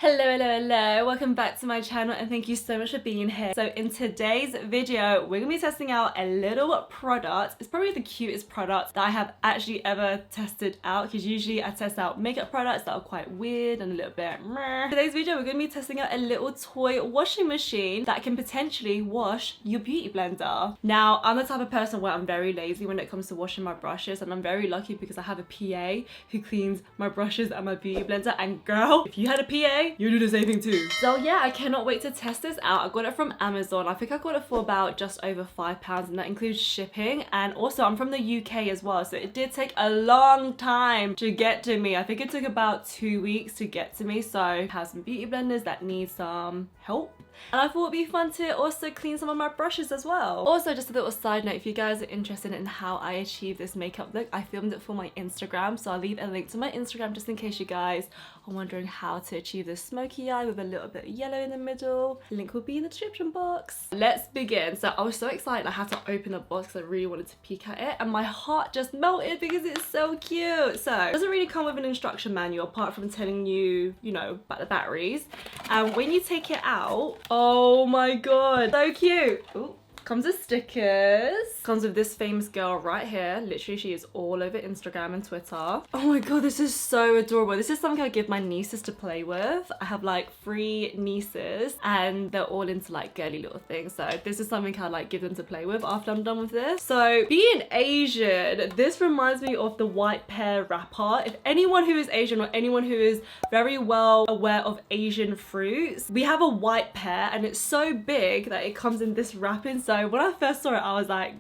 Hello, welcome back to my channel and thank you so much for being here. So in today's video, we're gonna be testing out a little product. It's probably the cutest product that I have actually ever tested out, because usually I test out makeup products that are quite weird and a little bit meh. Today's video, we're gonna be testing out a little toy washing machine that can potentially wash your beauty blender. Now, I'm the type of person where I'm very lazy when it comes to washing my brushes, and I'm very lucky because I have a PA who cleans my brushes and my beauty blender, and girl, if you had a PA, you do the same thing too. So yeah, I cannot wait to test this out. I got it from Amazon. I think I got it for about just over £5, and that includes shipping. And also I'm from the UK as well, so it did take a long time to get to me. I think it took about 2 weeks to get to me. So I have some beauty blenders that need some help, and I thought it'd be fun to also clean some of my brushes as well. Also, just a little side note, if you guys are interested in how I achieve this makeup look, I filmed it for my Instagram, so I'll leave a link to my Instagram just in case you guys are wondering how to achieve this smoky eye with a little bit of yellow in the middle. The link will be in the description box. Let's begin. So I was so excited I had to open the box because I really wanted to peek at it, and my heart just melted because it's so cute. So it doesn't really come with an instruction manual apart from telling you, you know, about the batteries. And when you take it out, oh my god, so cute. Ooh. Comes with stickers. Comes with this famous girl right here. Literally, she is all over Instagram and Twitter. Oh my god, this is so adorable. This is something I give my nieces to play with. I have like 3 nieces and they're all into like girly little things. So this is something I like give them to play with after I'm done with this. So being Asian, this reminds me of the white pear wrapper. If anyone who is Asian or anyone who is very well aware of Asian fruits, we have a white pear and it's so big that it comes in this wrapping. So when I first saw it, I was like,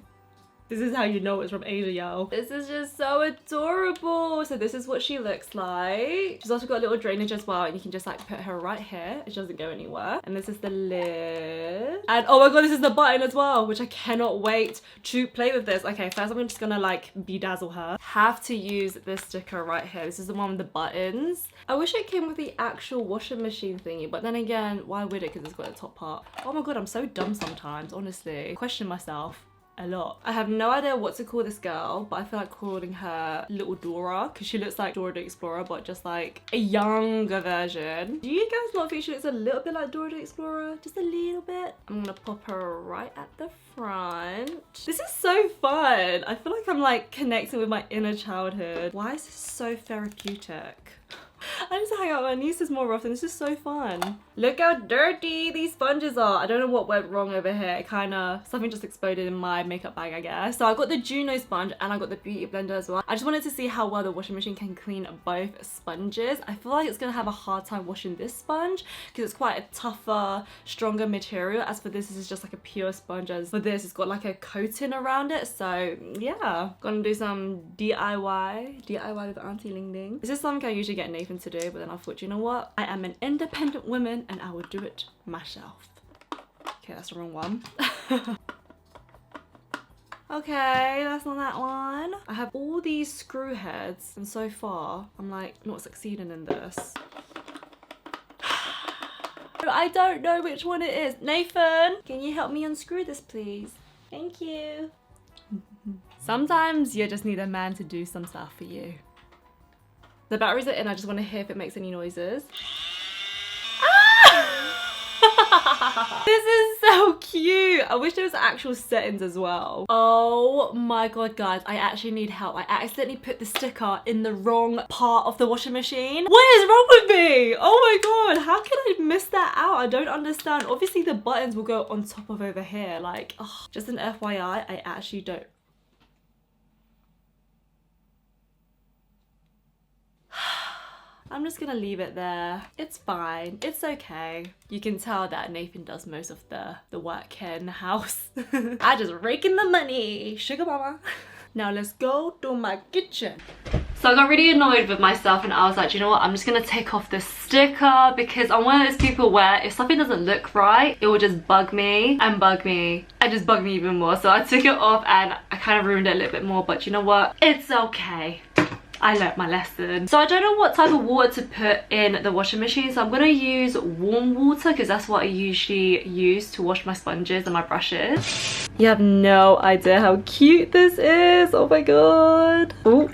this is how you know it's from Asia, yo. This is just so adorable. So this is what she looks like. She's also got a little drainage as well, and you can just like put her right here. She doesn't go anywhere. And this is the lid. And oh my god, this is the button as well, which I cannot wait to play with this. Okay, first I'm just gonna like bedazzle her. Have to use this sticker right here. This is the one with the buttons. I wish it came with the actual washing machine thingy, but then again, why would it? Because it's got the top part. Oh my god, I'm so dumb sometimes, honestly. I question myself a lot. I have no idea what to call this girl, but I feel like calling her Little Dora because she looks like Dora the Explorer, but just like a younger version. Do you guys not think she looks a little bit like Dora the Explorer? Just a little bit. I'm gonna pop her right at the front. This is so fun. I feel like I'm like connecting with my inner childhood. Why is this so therapeutic? I need to hang out with my nieces more often. This is so fun. Look how dirty these sponges are. I don't know what went wrong over here. It something just exploded in my makeup bag, I guess. So I got the Juno sponge and I got the beauty blender as well. I just wanted to see how well the washing machine can clean both sponges. I feel like it's gonna have a hard time washing this sponge because it's quite a tougher, stronger material. As for this is just like a pure sponge. As for this, it's got like a coating around it. So yeah, gonna do some DIY with Auntie Ling Ling. This is something I usually get Nathan to do, but then I thought, you know what, I am an independent woman and I will do it myself. Okay, that's the wrong one. Okay, that's not that one. I have all these screw heads and so far I'm like not succeeding in this. I don't know which one it is. Nathan, can you help me unscrew this please? Thank you. Sometimes you just need a man to do some stuff for you. The batteries are in, I just want to hear if it makes any noises. Ah! This is so cute. I wish there was actual settings as well. Oh my god, guys, I actually need help. I accidentally put the sticker in the wrong part of the washing machine. What is wrong with me? Oh my god, how can I miss that out? I don't understand. Obviously the buttons will go on top of over here. Like, oh, just an FYI, I actually don't. I'm just gonna leave it there. It's fine. It's okay. You can tell that Nathan does most of the work here in the house. I just rake in the money. Sugar mama. Now let's go to my kitchen. So I got really annoyed with myself and I was like, you know what, I'm just gonna take off this sticker because I'm one of those people where if something doesn't look right, it will just bug me and bug me and just bug me even more. So I took it off and I kind of ruined it a little bit more, but you know what, it's okay. I learnt my lesson. So I don't know what type of water to put in the washing machine, so I'm gonna use warm water because that's what I usually use to wash my sponges and my brushes. You have no idea how cute this is. Oh my god. Oh,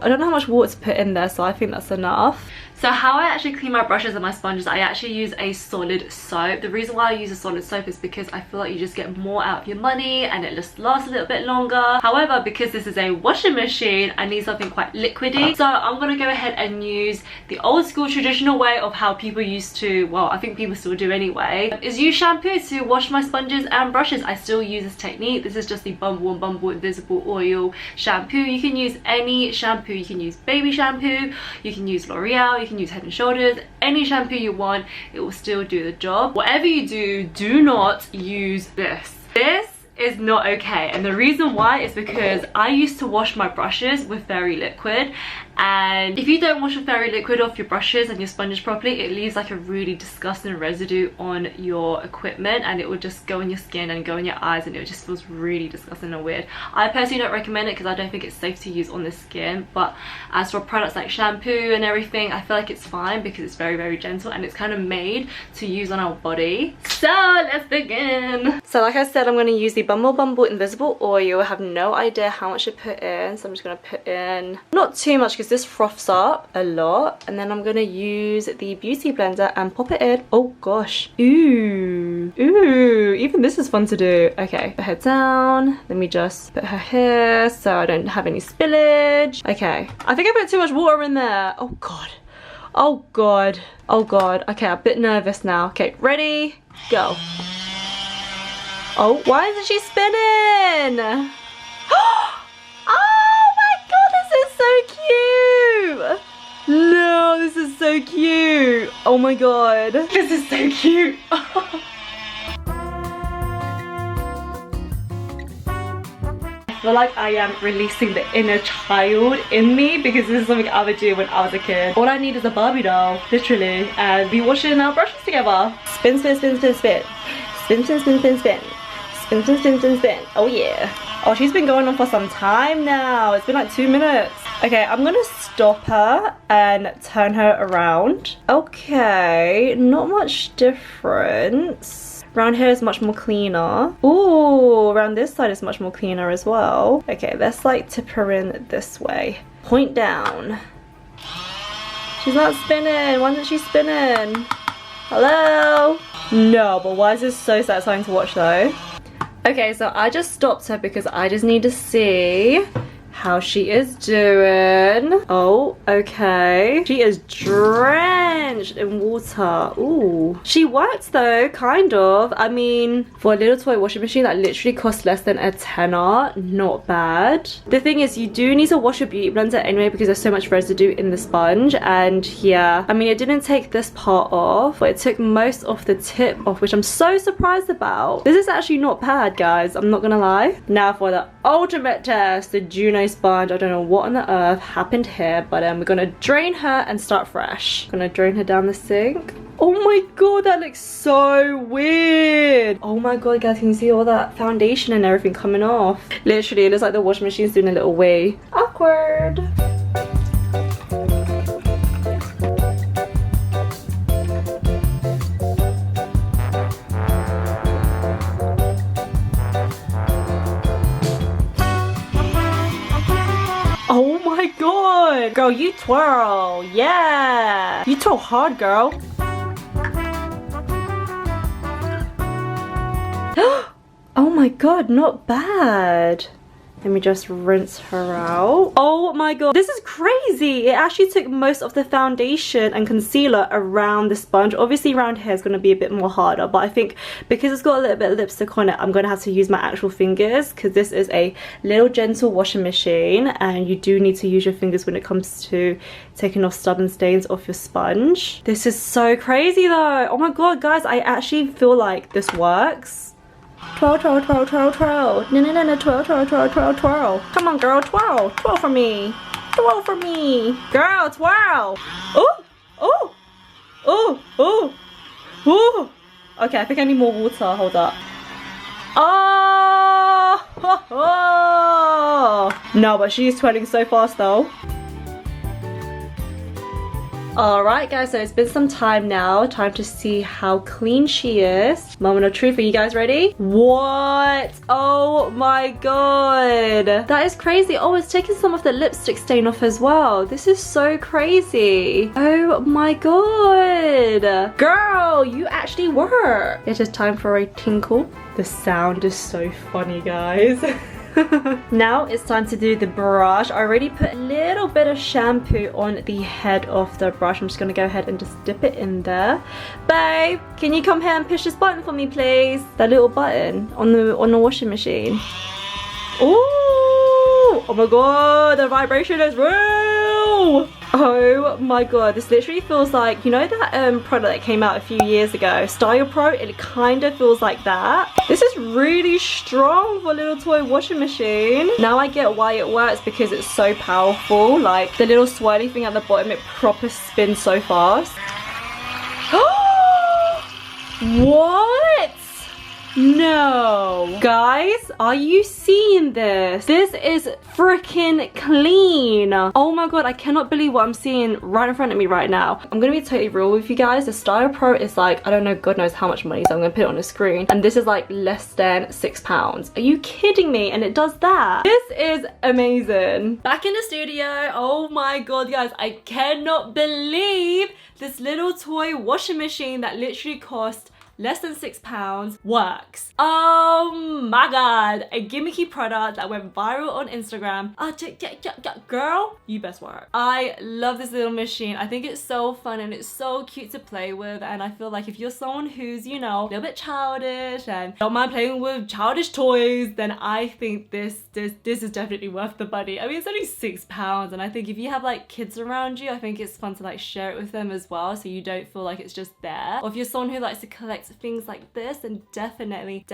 I don't know how much water to put in there, so I think that's enough. So how I actually clean my brushes and my sponges, I actually use a solid soap. The reason why I use a solid soap is because I feel like you just get more out of your money and it just lasts a little bit longer. However, because this is a washing machine, I need something quite liquidy. So I'm gonna go ahead and use the old school traditional way of how people used to, well, I think people still do anyway, is use shampoo to wash my sponges and brushes. I still use this technique. This is just the Bumble & Bumble Invisible Oil shampoo. You can use any shampoo. You can use baby shampoo, you can use L'Oreal, you can use Head & Shoulders, any shampoo you want, it will still do the job. Whatever you do, do not use this. This is not okay, and the reason why is because I used to wash my brushes with fairy liquid, and if you don't wash with fairy liquid off your brushes and your sponges properly, it leaves like a really disgusting residue on your equipment, and it will just go in your skin and go in your eyes, and it just feels really disgusting and weird. I personally don't recommend it because I don't think it's safe to use on the skin, but as for products like shampoo and everything, I feel like it's fine because it's very, very gentle and it's kind of made to use on our body. So let's begin. So like I said, I'm going to use the Bumble Invisible Oil. I have no idea how much to put in, so I'm just going to put in not too much because this froths up a lot, and then I'm going to use the beauty blender and pop it in. Oh gosh, ooh, even this is fun to do. Okay, put her down. Let me just put her here so I don't have any spillage. Okay, I think I put too much water in there. Oh god, oh god, oh god. Okay, I'm a bit nervous now. Okay, ready, go. Oh, why isn't she spinning? Oh my god, this is so cute! No, this is so cute! Oh my god, this is so cute! I feel like I am releasing the inner child in me because this is something I would do when I was a kid. All I need is a Barbie doll, literally, and be washing our brushes together. Spin, spin, spin, spin, spin. Spin, spin, spin, spin, spin. Spin, spin, spin, spin, spin. Oh yeah. Oh, she's been going on for some time now. It's been like 2 minutes. Okay, I'm gonna stop her and turn her around. Okay, not much difference. Around here is much more cleaner. Ooh, around this side is much more cleaner as well. Okay, let's like tip her in this way. Point down. She's not spinning. Why isn't she spinning? Hello? No, but why is this so satisfying to watch though? Okay, so I just stopped her because I just need to see how she is doing. Oh, okay. She is drenched in water. Ooh. She works though, kind of. I mean, for a little toy washing machine that literally costs less than a tenner, not bad. The thing is, you do need to wash your beauty blender anyway because there's so much residue in the sponge. And yeah, I mean, it didn't take this part off, but it took most of the tip off, which I'm so surprised about. This is actually not bad, guys. I'm not gonna lie. Now for the ultimate test, the Juno sponge. I don't know what on the earth happened here, but we're gonna drain her and start fresh. Gonna drain her down the sink. Oh my god, that looks so weird. Oh my god, guys, can you see all that foundation and everything coming off? Literally, it looks like the washing machine's doing a little wee. Awkward. Oh my god! Girl, you twirl! Yeah! You twirl hard, girl! Oh my god, not bad! Let me just rinse her out. Oh my god, this is crazy! It actually took most of the foundation and concealer around the sponge. Obviously around here is going to be a bit more harder, but I think because it's got a little bit of lipstick on it, I'm going to have to use my actual fingers because this is a little gentle washing machine and you do need to use your fingers when it comes to taking off stubborn stains off your sponge. This is so crazy though. Oh my god, guys, I actually feel like this works. Twirl, twirl, twirl, twirl, twirl. No, no, no, no, twirl, twirl, twirl, twirl, twirl. Come on, girl, twirl. Twirl for me. Twirl for me. Girl, twirl. Oh, oh, oh, oh, oh. Okay, I think I need more water. Hold up. Oh, ho, ho. No, but she's twirling so fast though. Alright guys, so it's been some time now. Time to see how clean she is. Moment of truth, are you guys ready? What? Oh my god. That is crazy. Oh, it's taking some of the lipstick stain off as well. This is so crazy. Oh my god. Girl, you actually work. It is time for a tinkle. The sound is so funny, guys. Now it's time to do the brush. I already put a little bit of shampoo on the head of the brush. I'm just gonna go ahead and just dip it in there. Babe, can you come here and push this button for me, please? That little button on the washing machine. Ooh! Oh my god, the vibration is real! Oh my god, this literally feels like, you know that product that came out a few years ago, Style Pro? It kind of feels like that. This is really strong for a little toy washing machine. Now I get why it works, because it's so powerful. Like the little swirly thing at the bottom, it proper spins so fast. What? No. Guys, are you seeing this? This is freaking clean. Oh my god, I cannot believe what I'm seeing right in front of me right now. I'm gonna be totally real with you guys. The Style Pro is like, I don't know, god knows how much money, so I'm gonna put it on the screen. And this is like less than £6. Are you kidding me? And it does that. This is amazing. Back in the studio. Oh my god, guys, I cannot believe this little toy washing machine that literally cost less than £6 works. Oh my god, a gimmicky product that went viral on Instagram. Girl, you best work. I love this little machine. I think it's so fun and it's so cute to play with, and I feel like if you're someone who's, you know, a little bit childish and don't mind playing with childish toys, then I think this is definitely worth the money. I mean, it's only £6, and I think if you have like kids around you, I think it's fun to like share it with them as well, so you don't feel like it's just there. Or if you're someone who likes to collect things like this, then definitely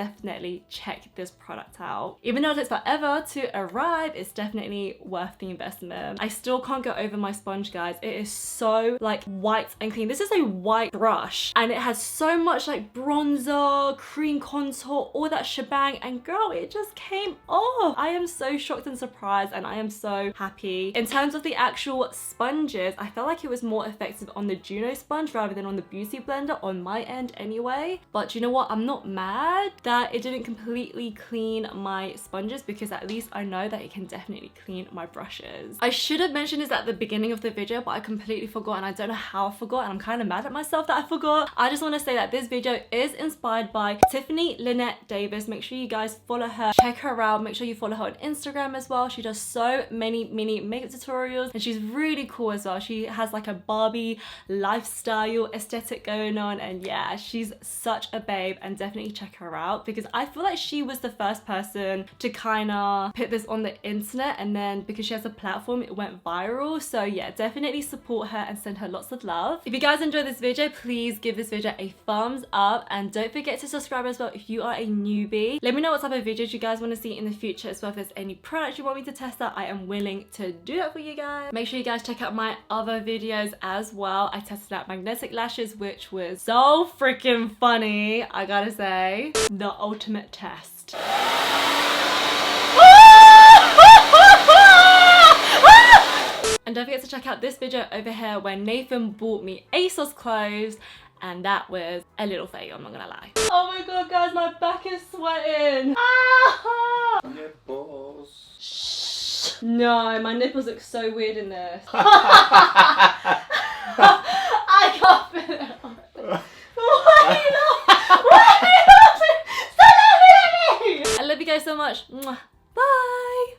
check this product out. Even though it takes forever to arrive, it's definitely worth the investment. I still can't get over my sponge, guys. It is so like white and clean. This is a white brush and it has so much like bronzer, cream contour, all that shebang, and girl, it just came off. I am so shocked and surprised, and I am so happy. In terms of the actual sponges, I felt like it was more effective on the Juno sponge rather than on the Beauty Blender on my end anyway. But you know what? I'm not mad that it didn't completely clean my sponges, because at least I know that it can definitely clean my brushes. I should have mentioned this at the beginning of the video, but I completely forgot, and I don't know how I forgot, and I'm kind of mad at myself that I forgot. I just want to say that this video is inspired by Tiffany Lynette Davis. Make sure you guys follow her, check her out. Make sure you follow her on Instagram as well. She does so many makeup tutorials, and she's really cool as well. She has like a Barbie lifestyle aesthetic going on, and yeah, she's such a babe, and definitely check her out, because I feel like she was the first person to kind of put this on the internet, and then because she has a platform, it went viral. So yeah, definitely support her and send her lots of love. If you guys enjoyed this video, please give this video a thumbs up, and don't forget to subscribe as well if you are a newbie. Let me know what type of videos you guys want to see in the future as well. If there's any products you want me to test out, I am willing to do that for you guys. Make sure you guys check out my other videos as well. I tested out magnetic lashes, which was so freaking funny, I gotta say. The ultimate test. And don't forget to check out this video over here where Nathan bought me ASOS clothes, and that was a little fail, I'm not gonna lie. Oh my god, guys, my back is sweating. Ah! Nipples. Shh. No, my nipples look so weird in this. I can't feel it. Why are you not? Why are you not? Stop laughing at me! I love you guys so much. Mwah.